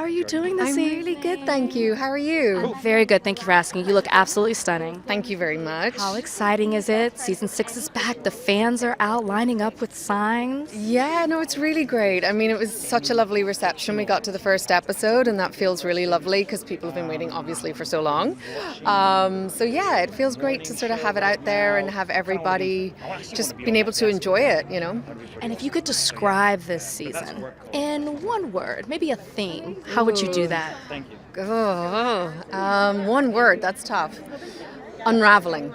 are you doing this I'm evening? really good, thank you. How are you? I'm very good. Thank you for asking. You look absolutely stunning. Thank you very much. How exciting is it? Season 6 is back. The fans are out lining up with signs. Yeah, no, it's really great. I mean, it was such a lovely reception. We got to the first episode, and that feels really lovely because people have been waiting, obviously, for so long. So yeah, it feels great to sort of have it out there and have everybody just being able to enjoy it, you know? And if you could describe this season in one word, maybe a theme, how would you do that? One word, that's tough. Unraveling.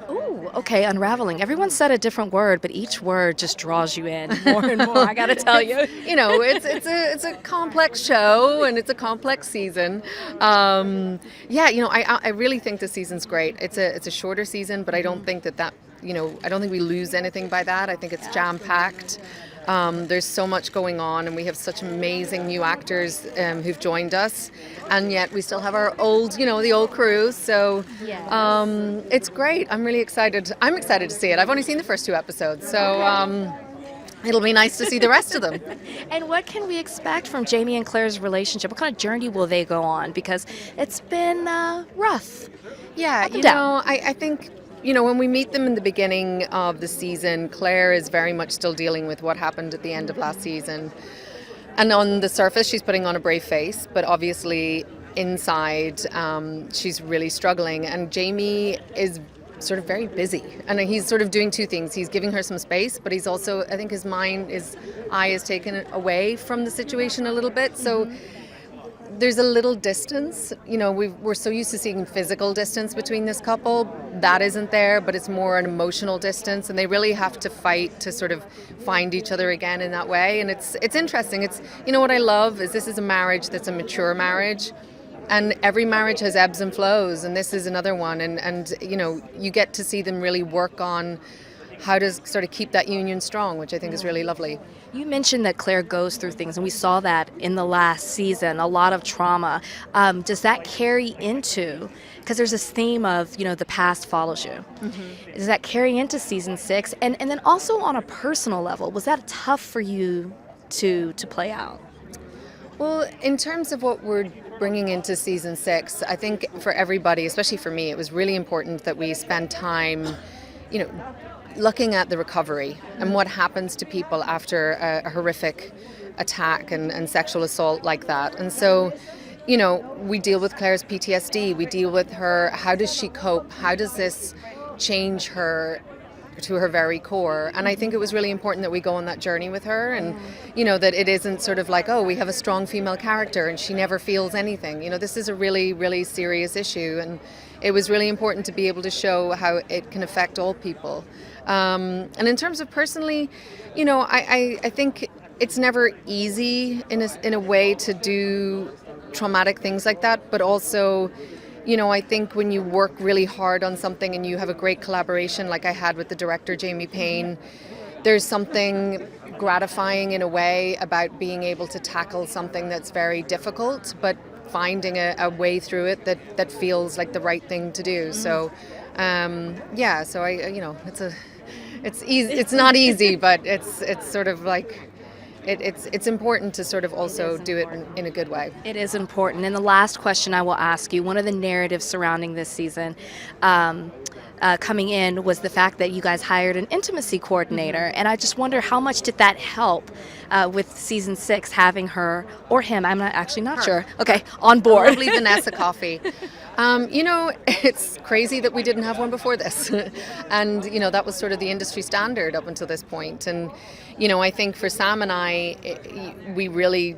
Ooh, okay, unraveling. Everyone said a different word, but each word just draws you in more and more, I gotta tell you. You know, it's a complex show and it's a complex season. Yeah, you know, I really think this season's great. It's a shorter season, but I don't think that you know, I don't think we lose anything by that. I think it's jam-packed. There's so much going on, and we have such amazing new actors who've joined us, and yet we still have our old, you know, the old crew. So it's great. I'm really excited. I'm excited to see it. I've only seen the first 2 episodes, so it'll be nice to see the rest of them. And what can we expect from Jamie and Claire's relationship? What kind of journey will they go on? Because it's been rough. Yeah, Up and you down. know, I think, you know, when we meet them in the beginning of the season, Claire is very much still dealing with what happened at the end of last season. And on the surface, she's putting on a brave face, but obviously inside, she's really struggling. And Jamie is sort of very busy. And he's sort of doing 2 things. He's giving her some space, but he's also, I think his eye is taken away from the situation a little bit. So there's a little distance. You know, we're so used to seeing physical distance between this couple. That isn't there, but it's more an emotional distance, and they really have to fight to sort of find each other again in that way. And it's interesting. It's, you know, what I love is this is a marriage that's a mature marriage, and every marriage has ebbs and flows, and this is another one. And you know, you get to see them really work on how to sort of keep that union strong, which I think is really lovely. You mentioned that Claire goes through things, and we saw that in the last season, a lot of trauma. Does that carry into, because there's this theme of, you know, the past follows you. Mm-hmm. Does that carry into season 6? And then also on a personal level, was that tough for you to play out? Well, in terms of what we're bringing into season 6, I think for everybody, especially for me, it was really important that we spend time, you know, looking at the recovery and what happens to people after a horrific attack and sexual assault like that. And so, you know, we deal with Claire's PTSD, we deal with her, how does she cope, how does this change her to her very core. And I think it was really important that we go on that journey with her, and you know, that it isn't sort of like, oh, we have a strong female character and she never feels anything. You know, this is a really, really serious issue, and it was really important to be able to show how it can affect all people. And in terms of personally, you know, I think it's never easy in a way to do traumatic things like that, but also, you know, I think when you work really hard on something and you have a great collaboration like I had with the director, Jamie Payne, there's something gratifying in a way about being able to tackle something that's very difficult, but finding a way through it that feels like the right thing to do. So, yeah, so I, you know, it's easy. It's not easy, but it's sort of like, it's important to sort of also do it in a good way. It is important. And the last question I will ask you, one of the narratives surrounding this season coming in was the fact that you guys hired an intimacy coordinator. Mm-hmm. And I just wonder, how much did that help with season 6, having her or him, I'm not sure, okay, on board. Lovely Vanessa Coffey. You know, it's crazy that we didn't have one before this. And, you know, that was sort of the industry standard up until this point. And, you know, I think for Sam and I, we really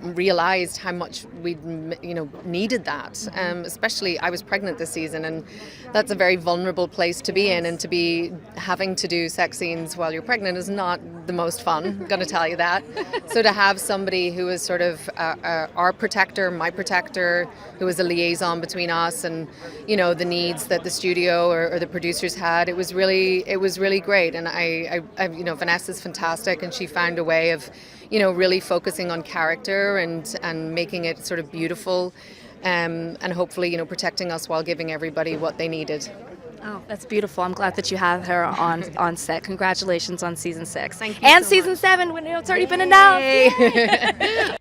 realized how much we, you know, needed that. Especially, I was pregnant this season, and that's a very vulnerable place to be in, and to be having to do sex scenes while you're pregnant is not the most fun. I'm going to tell you that. So to have somebody who is sort of our protector, my protector, who was a liaison between us and, you know, the needs that the studio or the producers had, it was really great. And I you know, Vanessa's fantastic, and she found a way of, you know, really focusing on character and making it sort of beautiful, and hopefully, you know, protecting us while giving everybody what they needed. Oh, that's beautiful. I'm glad that you have her on set. Congratulations on season 6. Thank you and so season much. 7, when it's already been announced. Yay.